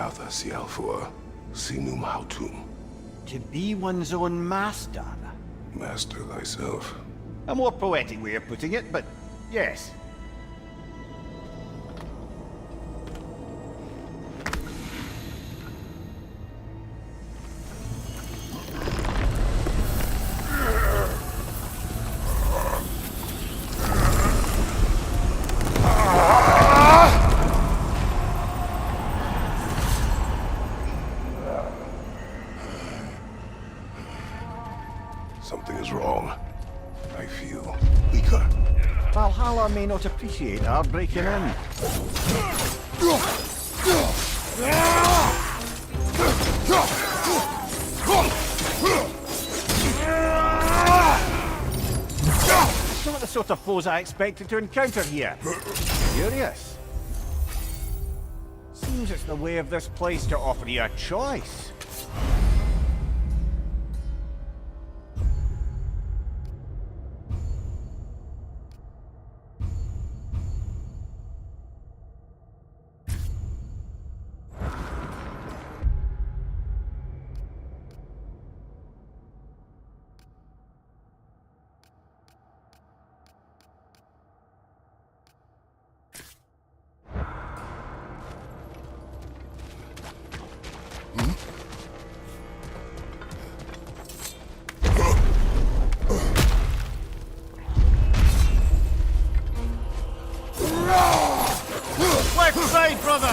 Alpha Sialfur, Sinum Hautum. To be one's own master. Master thyself. A more poetic way of putting it, but yes. Something is wrong. I feel weaker. Valhalla may not appreciate our breaking in. It's not the sort of foes I expected to encounter here. Curious. Seems it's the way of this place to offer you a choice. Left side, brother!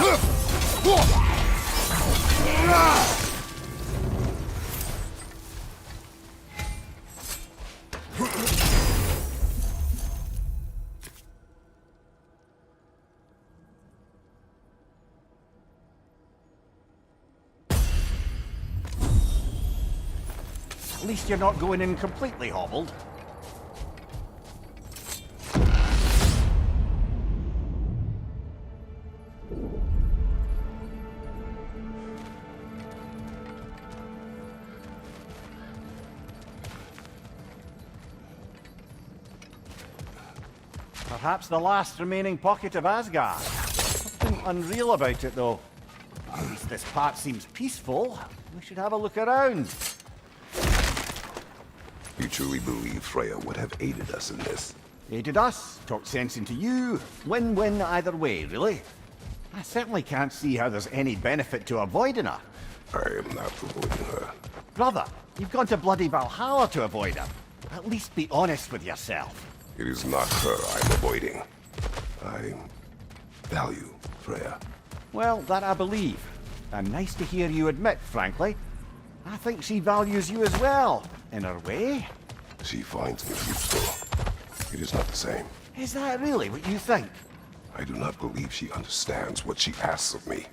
At least you're not going in completely hobbled. Perhaps the last remaining pocket of Asgard. Something unreal about it, though. At least this part seems peaceful. We should have a look around. You truly believe Freya would have aided us in this? Aided us, talked sense into you. Win-win either way, really. I certainly can't see how there's any benefit to avoiding her. I am not avoiding her. Brother, you've gone to bloody Valhalla to avoid her. At least be honest with yourself. It is not her I'm avoiding. I value Freya. Well, that I believe. And nice to hear you admit, frankly. I think she values you as well, in her way. She finds me useful. It is not the same. Is that really what you think? I do not believe she understands what she asks of me.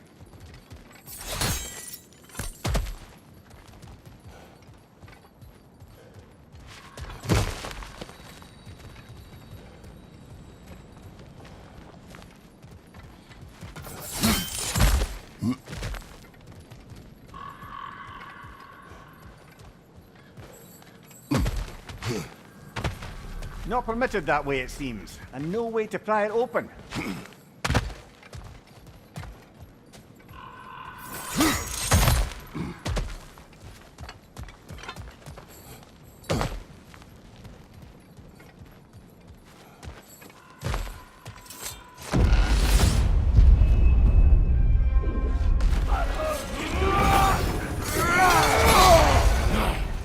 Not permitted that way, it seems, and no way to pry it open.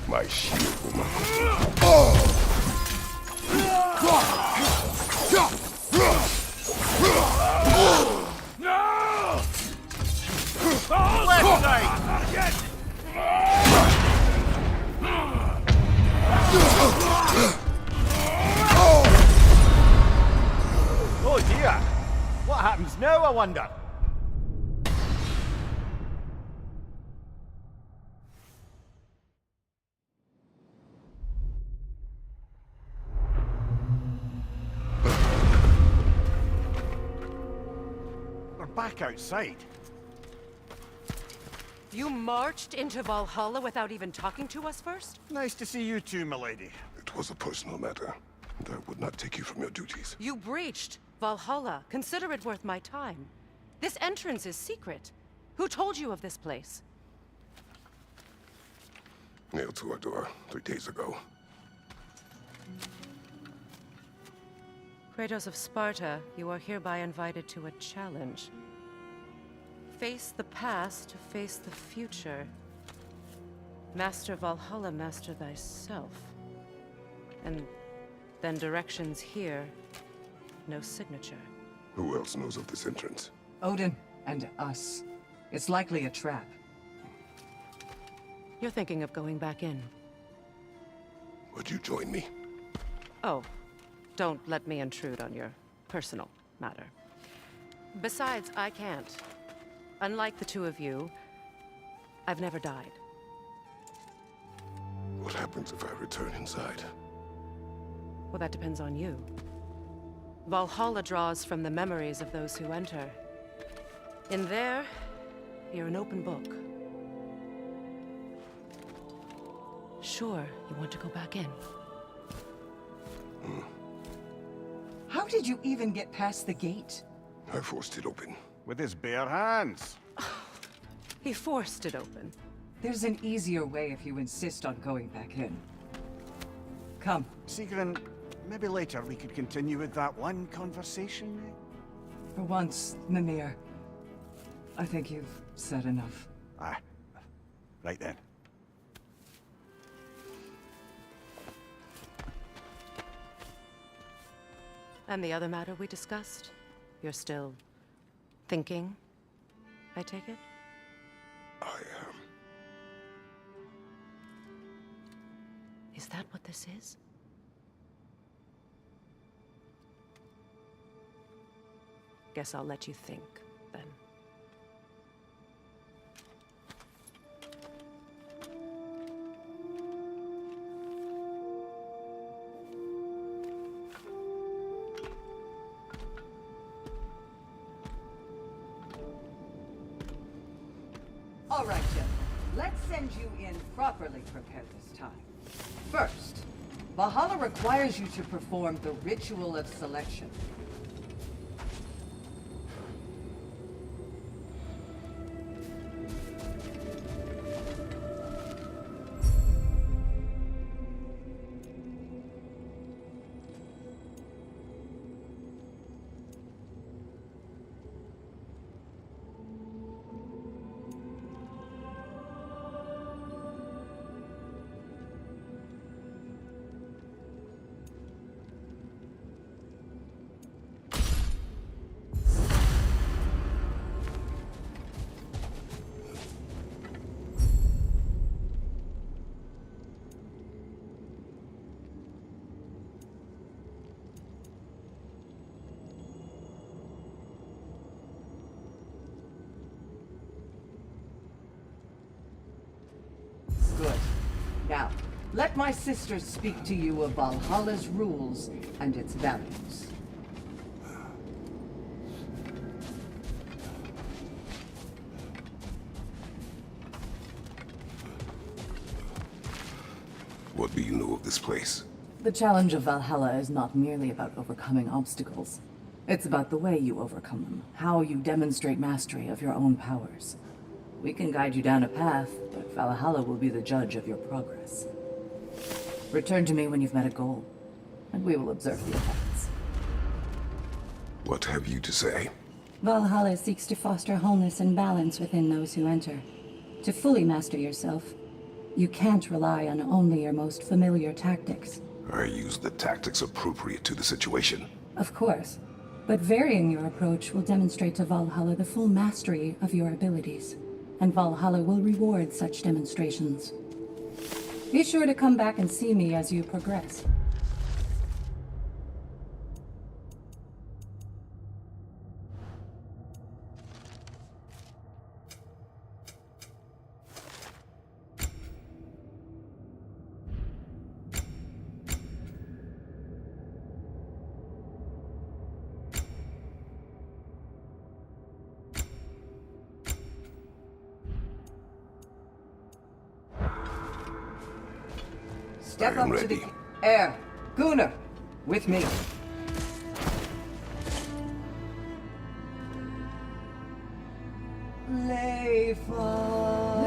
My shield will not. Left side! Oh dear! What happens now, I wonder? We're back outside. You marched into Valhalla without even talking to us first? Nice to see you too, milady. It was a personal matter, and I would not take you from your duties. You breached Valhalla. Consider it worth my time. This entrance is secret. Who told you of this place? Nailed to our door 3 days ago. Kratos of Sparta, you are hereby invited to a challenge. Face the past to face the future. Master Valhalla, master thyself. And then directions here, no signature. Who else knows of this entrance? Odin and us. It's likely a trap. You're thinking of going back in. Would you join me? Oh, don't let me intrude on your personal matter. Besides, I can't. Unlike the two of you, I've never died. What happens if I return inside? Well, that depends on you. Valhalla draws from the memories of those who enter. In there, you're an open book. Sure, you want to go back in. How did you even get past the gate? I forced it open. With his bare hands. He forced it open. There's an easier way if you insist on going back in. Come. Sigrun, maybe later we could continue with that one conversation. For once, Mimir. I think you've said enough. Aye. Right then. And the other matter we discussed? You're still thinking, I take it? I am. Is that what this is? Guess I'll let you think, then. All right, gentlemen. Let's send you in properly prepared this time. First, Valhalla requires you to perform the ritual of selection. Good. Now, let my sisters speak to you of Valhalla's rules and its values. What do you know of this place? The challenge of Valhalla is not merely about overcoming obstacles. It's about the way you overcome them, how you demonstrate mastery of your own powers. We can guide you down a path, but Valhalla will be the judge of your progress. Return to me when you've met a goal, and we will observe the effects. What have you to say? Valhalla seeks to foster wholeness and balance within those who enter. To fully master yourself, you can't rely on only your most familiar tactics. I use the tactics appropriate to the situation. Of course, but varying your approach will demonstrate to Valhalla the full mastery of your abilities, and Valhalla will reward such demonstrations. Be sure to come back and see me as you progress. Step I am up to the ready. air. Gunnar, with me. Lay may fall.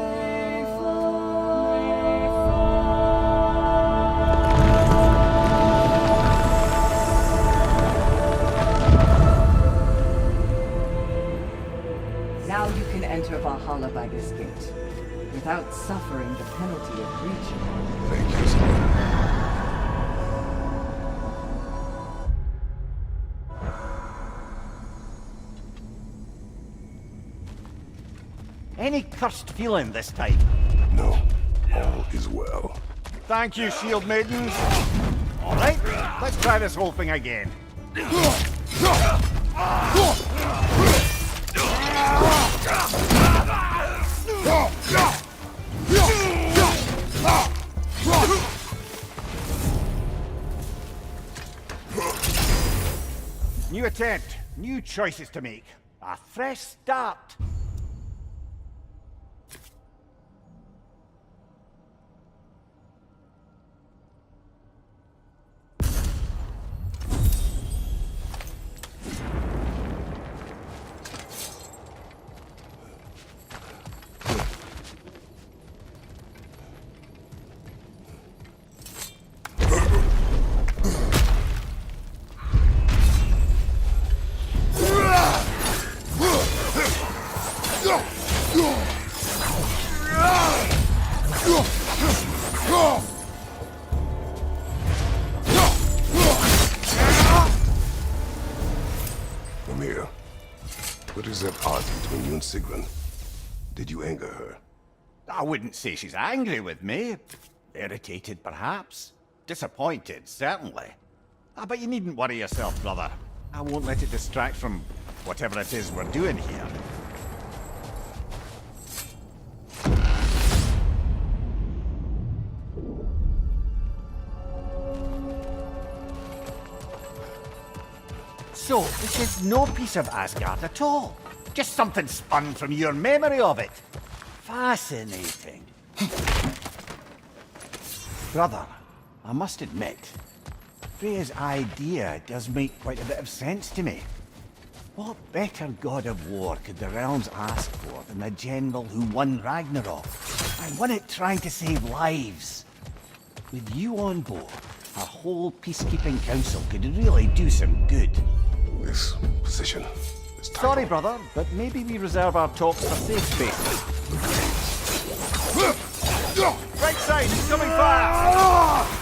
Now you can enter Valhalla by this gate, without suffering the penalty of breaching. Thank you, Samay. Any cursed feeling this time? No, all is well. Thank you, shield maidens. All right, let's try this whole thing again. New attempt, new choices to make. A fresh start. Amir, what is that odds between you and Sigrun? Did you anger her? I wouldn't say she's angry with me. Irritated, perhaps. Disappointed, certainly. But you needn't worry yourself, brother. I won't let it distract from whatever it is we're doing here. So, this is no piece of Asgard at all. Just something spun from your memory of it. Fascinating. Brother, I must admit, Freya's idea does make quite a bit of sense to me. What better god of war could the realms ask for than the general who won Ragnarok? And won it trying to save lives. With you on board, our whole peacekeeping council could really do some good. This position, this title. Sorry, brother, but maybe we reserve our talks for safe spaces. Right side, he's coming fast!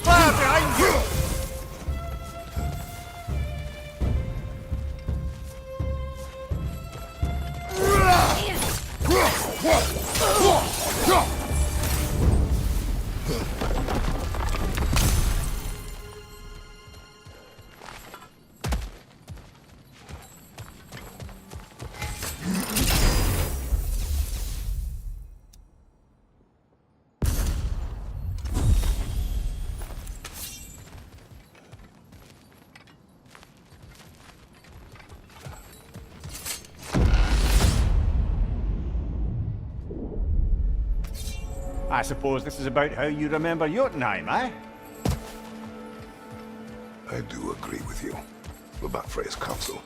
Fire behind you! I suppose this is about how you remember Jotunheim, eh? I do agree with you about Freya's council.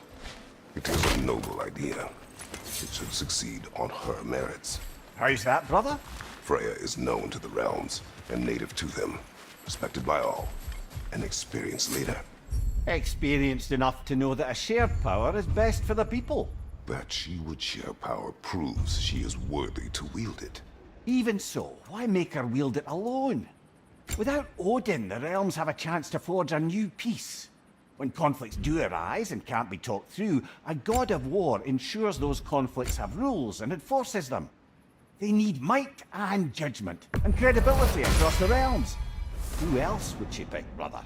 It is a noble idea. It should succeed on her merits. How's that, brother? Freya is known to the realms and native to them, respected by all, an experienced leader. Experienced enough to know that a shared power is best for the people. That she would share power proves she is worthy to wield it. Even so, why make her wield it alone? Without Odin, the realms have a chance to forge a new peace. When conflicts do arise and can't be talked through, a god of war ensures those conflicts have rules and enforces them. They need might and judgment, and credibility across the realms. Who else would she pick, brother?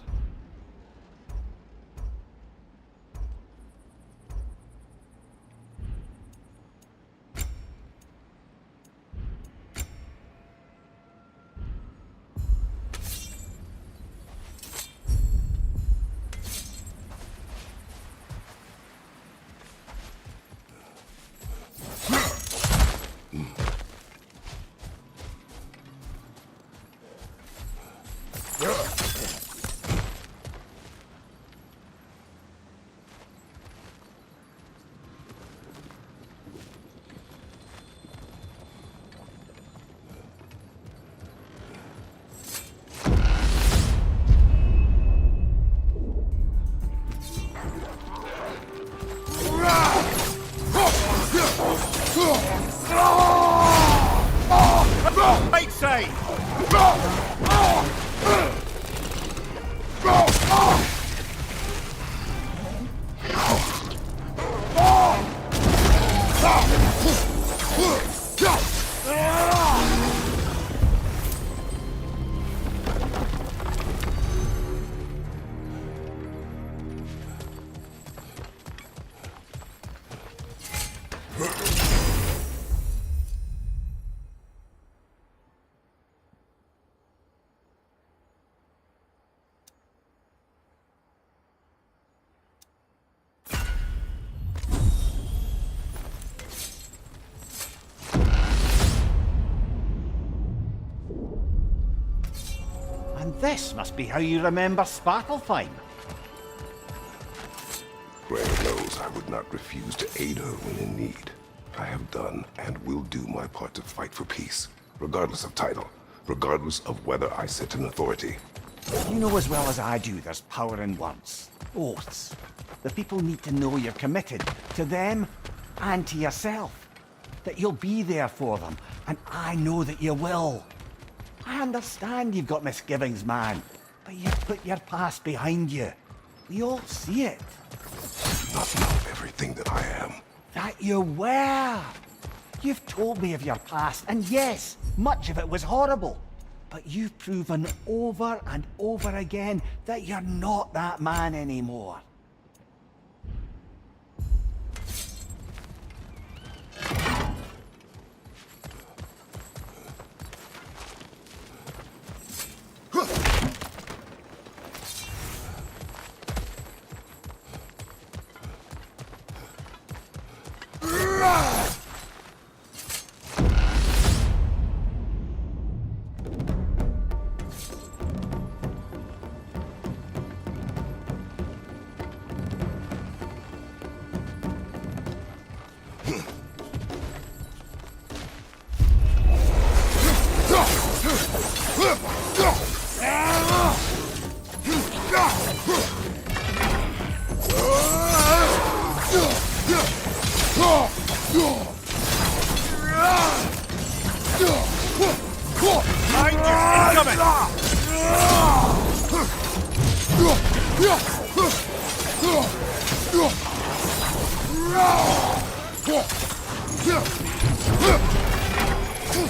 Right side! And this must be how you remember Svartalfheim. Gray knows I would not refuse to aid her when in need. I have done and will do my part to fight for peace, regardless of title, regardless of whether I sit in authority. You know as well as I do there's power in words. Oaths. The people need to know you're committed to them and to yourself. That you'll be there for them, and I know that you will. I understand you've got misgivings, man, but you've put your past behind you. We all see it. Not know everything that I am. That you were. You've told me of your past, and yes, much of it was horrible. But you've proven over and over again that you're not that man anymore.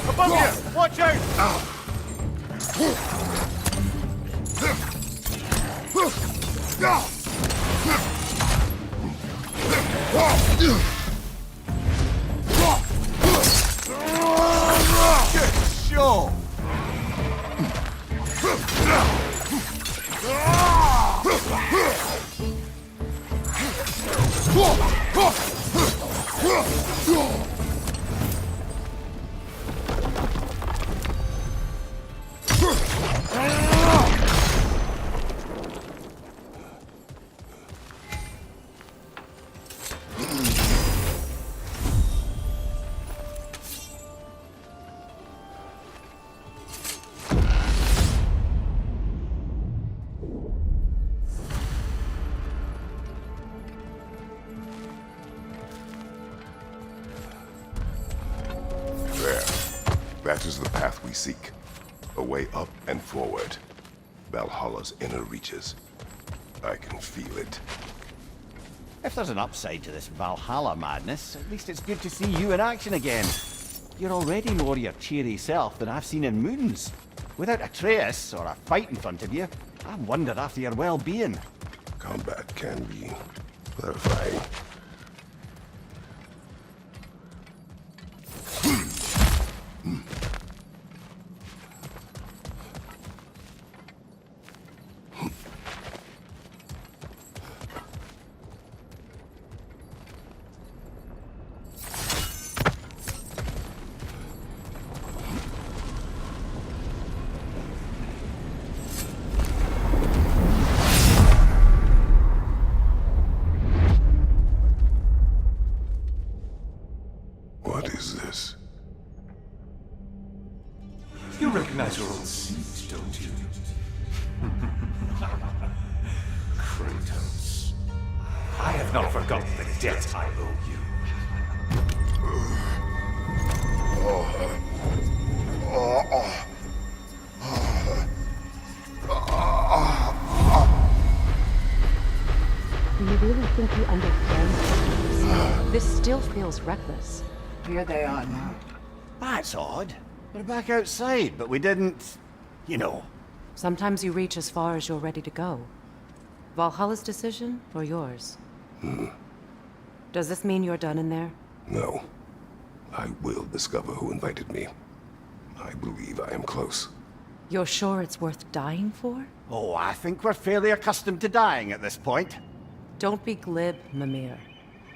Above you! Watch out! Good show! That is the path we seek. A way up and forward. Valhalla's inner reaches. I can feel it. If there's an upside to this Valhalla madness, at least it's good to see you in action again. You're already more your cheery self than I've seen in moons. Without a trace or a fight in front of you, I wonder after your well-being. Combat can be clarifying. What is this? You recognize your old seat, don't you? Kratos. I have not forgotten the debt I owe you. Do you really think you understand? This still feels reckless. Here they are now. That's odd. We're back outside, but we didn't... you know. Sometimes you reach as far as you're ready to go. Valhalla's decision, or yours? Does this mean you're done in there? No. I will discover who invited me. I believe I am close. You're sure it's worth dying for? Oh, I think we're fairly accustomed to dying at this point. Don't be glib, Mimir.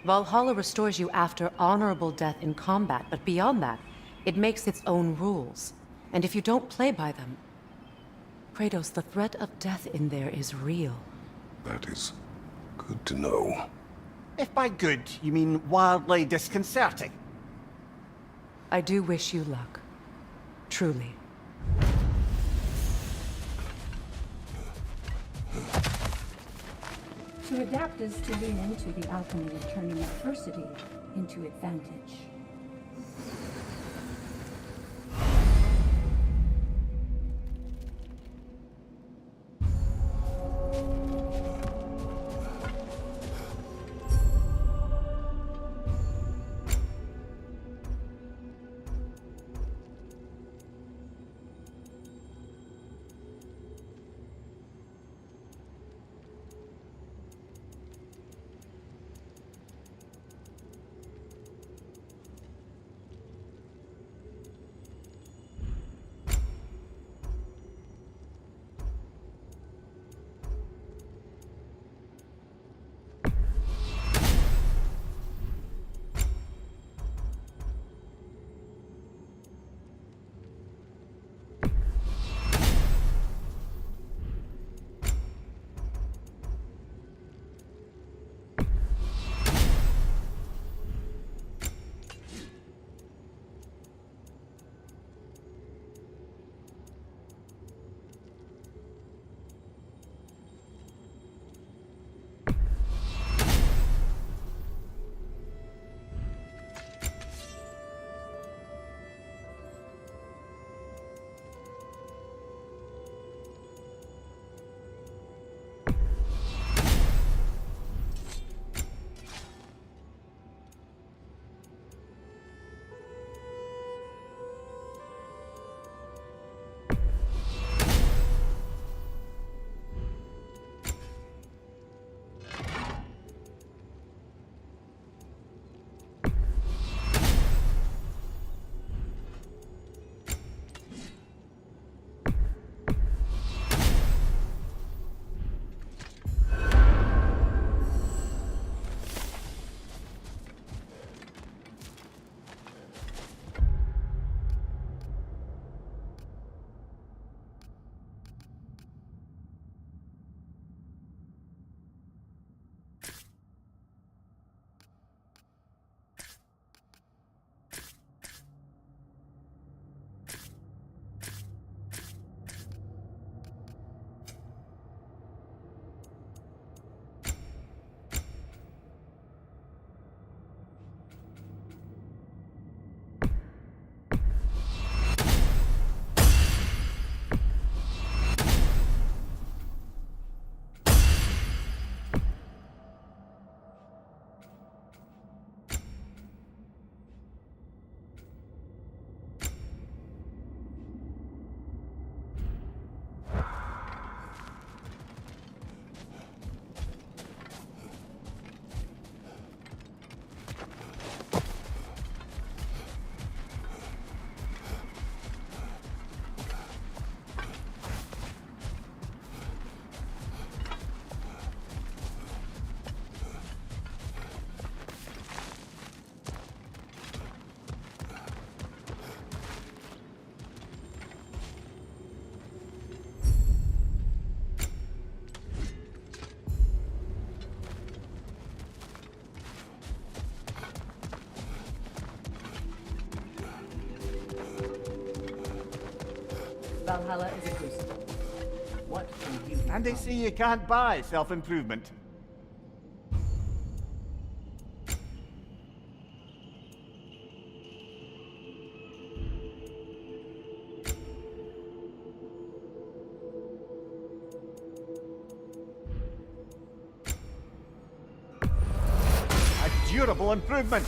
Valhalla restores you after honorable death in combat, but beyond that, it makes its own rules. And if you don't play by them... Kratos, the threat of death in there is real. That is good to know. If by good, you mean wildly disconcerting. I do wish you luck. Truly. To adapt is to lean into the alchemy of turning adversity into advantage. Valhalla is a crucible. What can you do? And they say you can't buy self-improvement. A durable improvement.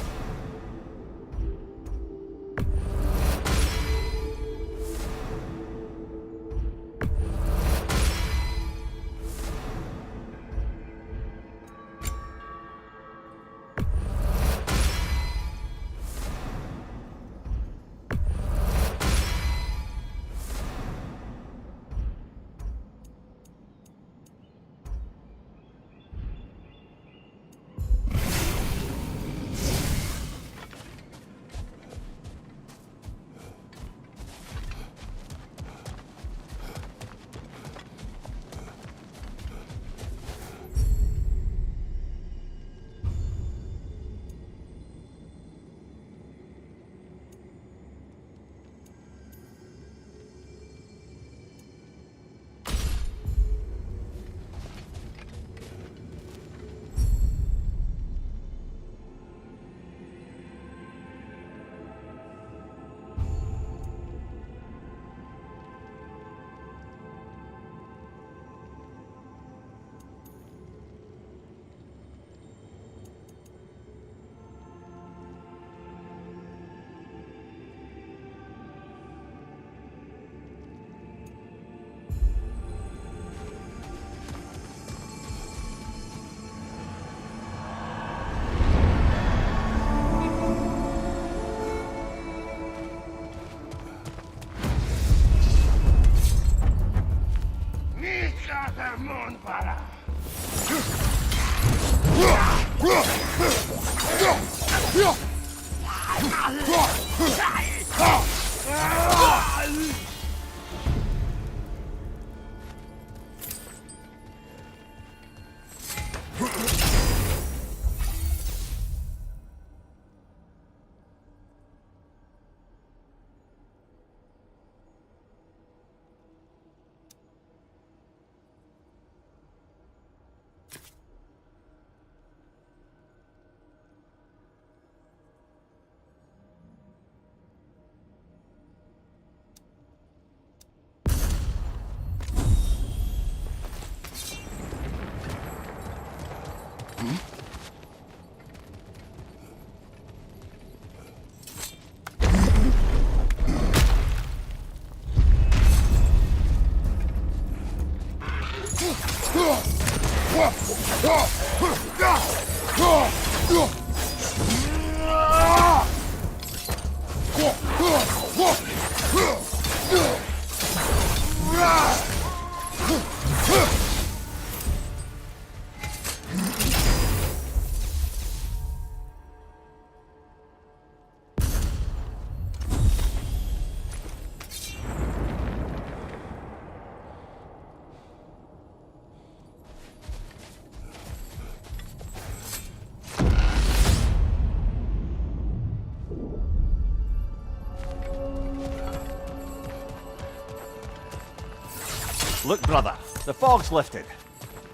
Look, brother, the fog's lifted.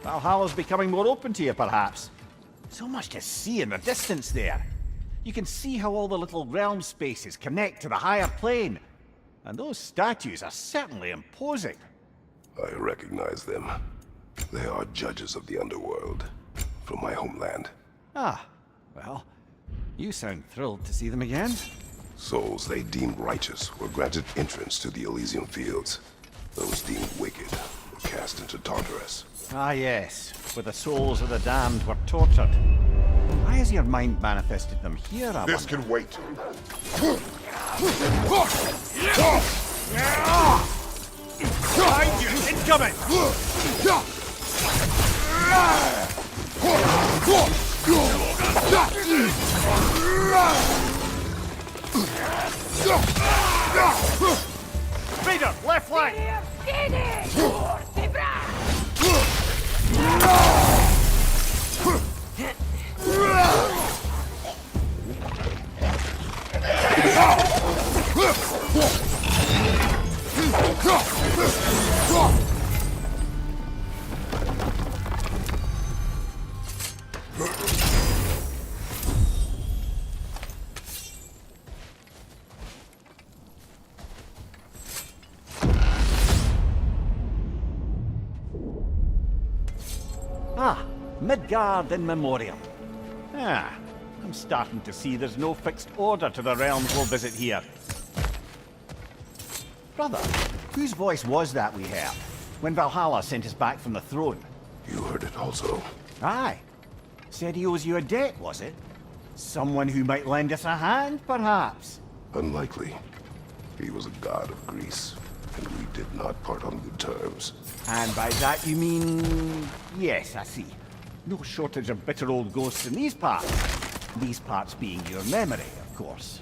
Valhalla's becoming more open to you, perhaps. So much to see in the distance there. You can see how all the little realm spaces connect to the higher plane. And those statues are certainly imposing. I recognize them. They are judges of the underworld, from my homeland. Ah, well, you sound thrilled to see them again. Souls they deemed righteous were granted entrance to the Elysium Fields. Those deemed wicked were cast into Tartarus. Ah yes, where the souls of the damned were tortured. Why has your mind manifested them here, I This wonder? can wait. Behind you! Incoming! Speeder! Left flank! Ah, Midgard in Memoriam. Ah, I'm starting to see there's no fixed order to the realms we'll visit here. Brother, whose voice was that we heard when Valhalla sent us back from the throne? You heard it also. Aye. Said he owes you a debt, was it? Someone who might lend us a hand, perhaps? Unlikely. He was a god of Greece, and we did not part on good terms. And by that you mean... Yes, I see. No shortage of bitter old ghosts in these parts. These parts being your memory, of course.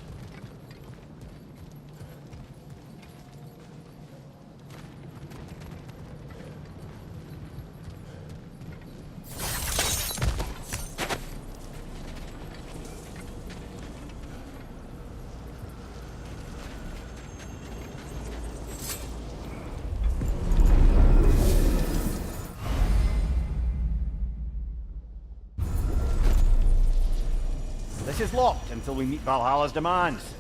This is locked until we meet Valhalla's demands.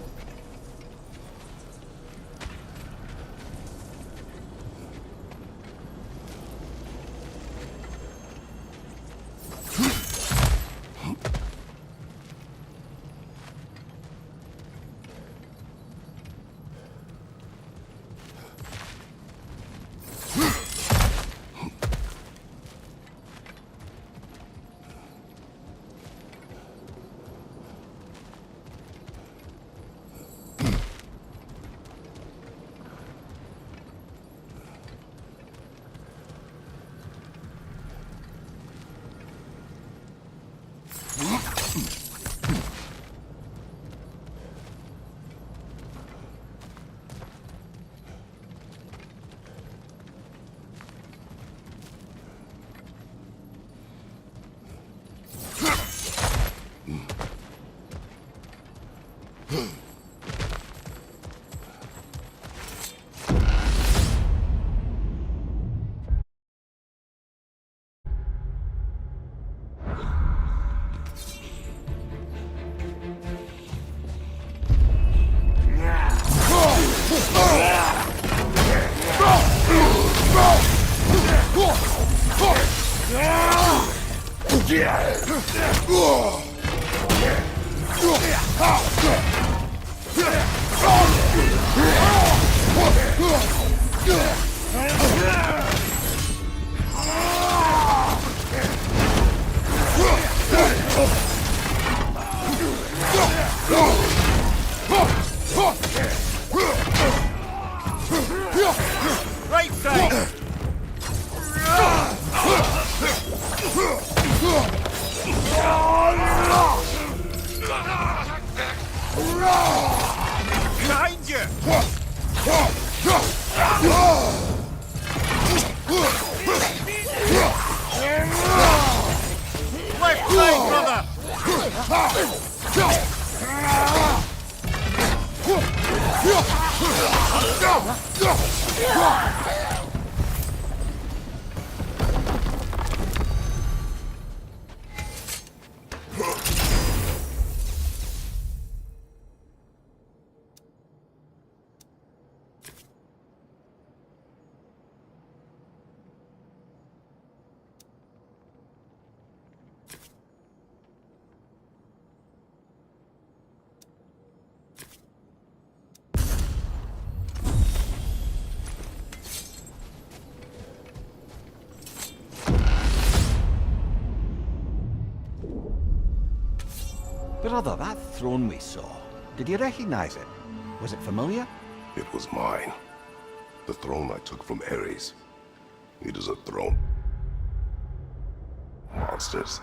Right side! Behind you! Left side, brother! Brother, that throne we saw, did you recognize it? Was it familiar? It was mine. The throne I took from Ares. It is a throne. Monsters.